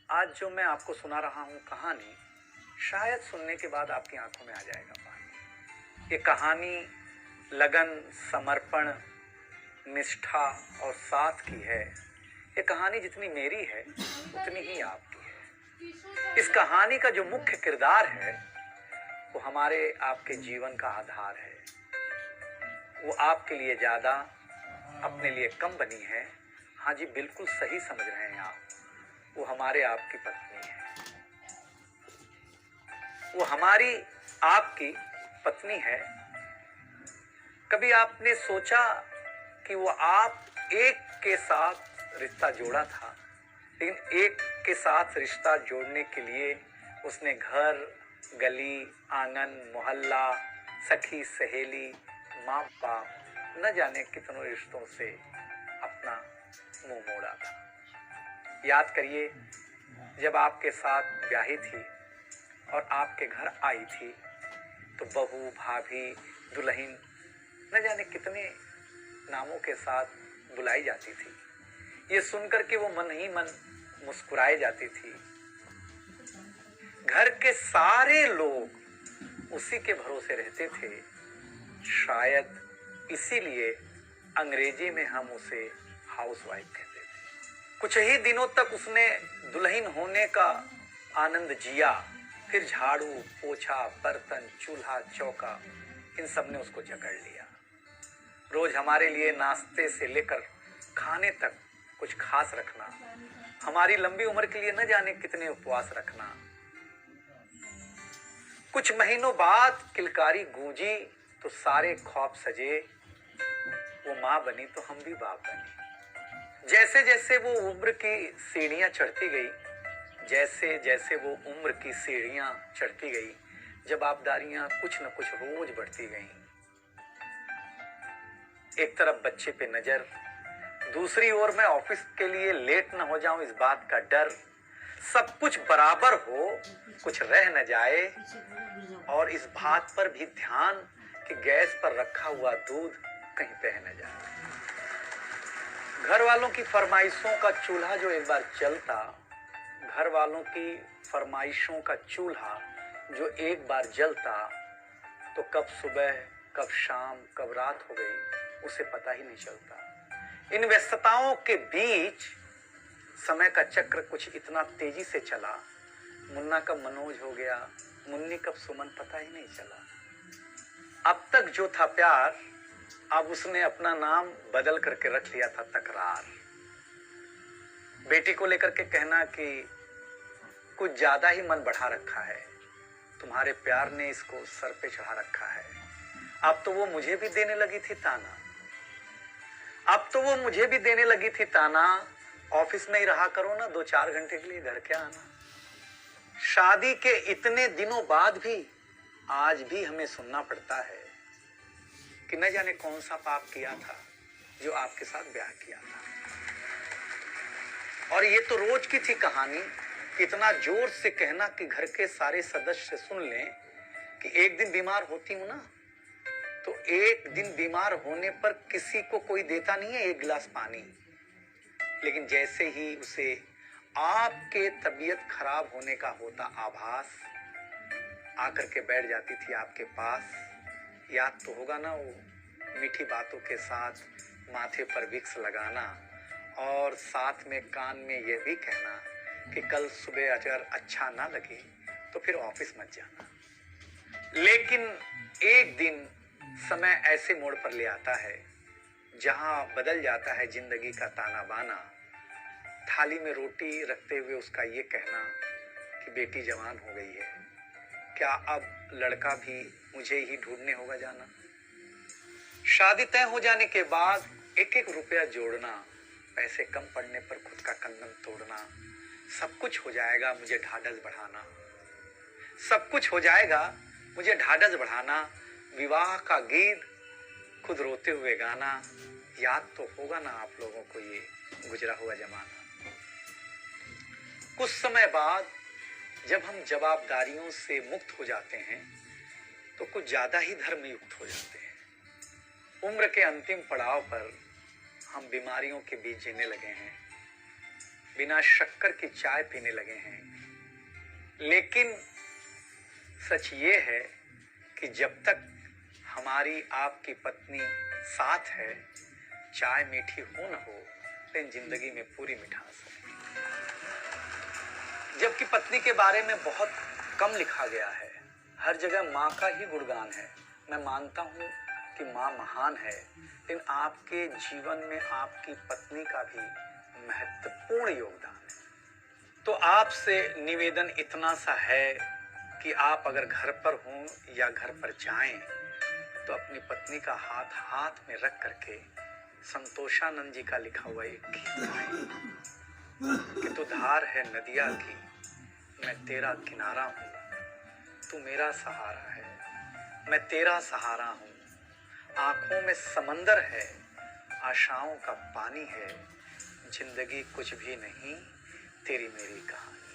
आज जो मैं आपको सुना रहा हूँ कहानी, शायद सुनने के बाद आपकी आंखों में आ जाएगा पानी। ये कहानी लगन, समर्पण, निष्ठा और साथ की है। ये कहानी जितनी मेरी है उतनी ही आपकी है। इस कहानी का जो मुख्य किरदार है वो हमारे आपके जीवन का आधार है। वो आपके लिए ज्यादा, अपने लिए कम बनी है। हाँ जी, बिल्कुल सही समझ रहे हैं आप। वो हमारे आपकी पत्नी है। वो हमारी आपकी पत्नी है। कभी आपने सोचा कि वो आप एक के साथ रिश्ता जोड़ा था, लेकिन एक के साथ रिश्ता जोड़ने के लिए उसने घर, गली, आंगन, मोहल्ला, सखी, सहेली, माँ बाप, न जाने कितनों रिश्तों से अपना मुंह मोड़ा था। याद करिए, जब आपके साथ ब्याही थी और आपके घर आई थी तो बहू, भाभी, दुल्हन, न जाने कितने नामों के साथ बुलाई जाती थी। ये सुनकर के वो मन ही मन मुस्कुराए जाती थी। घर के सारे लोग उसी के भरोसे रहते थे। शायद इसीलिए अंग्रेजी में हम उसे हाउसवाइफ कहते थे। कुछ ही दिनों तक उसने दुल्हन होने का आनंद जिया। फिर झाड़ू, पोछा, बर्तन, चूल्हा, चौका, इन सब ने उसको जकड़ लिया। रोज हमारे लिए नाश्ते से लेकर खाने तक कुछ खास रखना, हमारी लंबी उम्र के लिए न जाने कितने उपवास रखना। कुछ महीनों बाद किलकारी गूंजी तो सारे ख्वाब सजे। वो माँ बनी तो हम भी बाप बने। जैसे जैसे वो उम्र की सीढ़ियां चढ़ती गई, जैसे जैसे वो उम्र की सीढ़ियां चढ़ती गई, जवाबदारियां कुछ न कुछ रोज बढ़ती गईं। एक तरफ बच्चे पे नजर, दूसरी ओर मैं ऑफिस के लिए लेट न हो जाऊं इस बात का डर। सब कुछ बराबर हो, कुछ रह न जाए, और इस बात पर भी ध्यान कि गैस पर रखा हुआ दूध कहीं बह न जाए। घर वालों की फरमाइशों का चूल्हा जो एक बार जलता, घर वालों की फरमाइशों का चूल्हा जो एक बार जलता, तो कब सुबह, कब शाम, कब रात हो गई उसे पता ही नहीं चलता। इन व्यस्तताओं के बीच समय का चक्र कुछ इतना तेजी से चला, मुन्ना कब मनोज हो गया, मुन्नी कब सुमन, पता ही नहीं चला। अब तक जो था प्यार, अब उसने अपना नाम बदल करके रख लिया था तकरार। बेटी को लेकर के कहना कि कुछ ज्यादा ही मन बढ़ा रखा है, तुम्हारे प्यार ने इसको सर पे चढ़ा रखा है। अब तो वो मुझे भी देने लगी थी ताना, अब तो वो मुझे भी देने लगी थी ताना, ऑफिस में ही रहा करो ना, 2-4 घंटे के लिए घर क्या आना। शादी के इतने दिनों बाद भी आज भी हमें सुनना पड़ता है कि न जाने कौन सा पाप किया था जो आपके साथ ब्याह किया था। और ये तो रोज की थी कहानी। इतना जोर से कहना कि घर के सारे सदस्य सुन लें कि एक दिन बीमार होती हूं ना, तो एक दिन बीमार होने पर किसी को कोई देता नहीं है 1 गिलास पानी, लेकिन जैसे ही उसे आपके तबीयत खराब होने का होता आभास, आकर के बैठ जाती थी आपके पास। याद तो होगा ना, वो मीठी बातों के साथ माथे पर विक्स लगाना और साथ में कान में यह भी कहना कि कल सुबह अगर अच्छा ना लगे तो फिर ऑफिस मत जाना। लेकिन एक दिन समय ऐसे मोड़ पर ले आता है जहां बदल जाता है जिंदगी का ताना बाना। थाली में रोटी रखते हुए उसका ये कहना कि बेटी जवान हो गई है, क्या अब लड़का भी मुझे ही ढूंढने होगा जाना। शादी तय हो जाने के बाद 1-1 रुपया जोड़ना, पैसे कम पड़ने पर खुद का कंदम तोड़ना, सब कुछ हो जाएगा मुझे ढाढ़स बढ़ाना, सब कुछ हो जाएगा मुझे ढाढ़स बढ़ाना। विवाह का गीत खुद रोते हुए गाना। याद तो होगा ना आप लोगों को ये गुजरा हुआ जमाना। कुछ समय बाद जब हम जवाबदारियों से मुक्त हो जाते हैं तो कुछ ज्यादा ही धर्मयुक्त हो जाते हैं। उम्र के अंतिम पड़ाव पर हम बीमारियों के बीच जीने लगे हैं। बिना शक्कर की चाय पीने लगे हैं। लेकिन सच ये है कि जब तक हमारी आपकी पत्नी साथ है, चाय मीठी हो न हो, लेकिन जिंदगी में पूरी मिठास है। जबकि पत्नी के बारे में बहुत कम लिखा गया है, हर जगह माँ का ही गुणगान है। मैं मानता हूँ कि माँ महान है, लेकिन आपके जीवन में आपकी पत्नी का भी महत्वपूर्ण योगदान है। तो आपसे निवेदन इतना सा है कि आप अगर घर पर हों या घर पर जाएं, तो अपनी पत्नी का हाथ हाथ में रख करके संतोषानंद जी का लिखा हुआ एक गीत गाएं कि तू धार है नदिया की, मैं तेरा किनारा हूँ, तू मेरा सहारा है, मैं तेरा सहारा हूँ, आंखों में समंदर है, आशाओं का पानी है, जिंदगी कुछ भी नहीं, तेरी मेरी कहानी।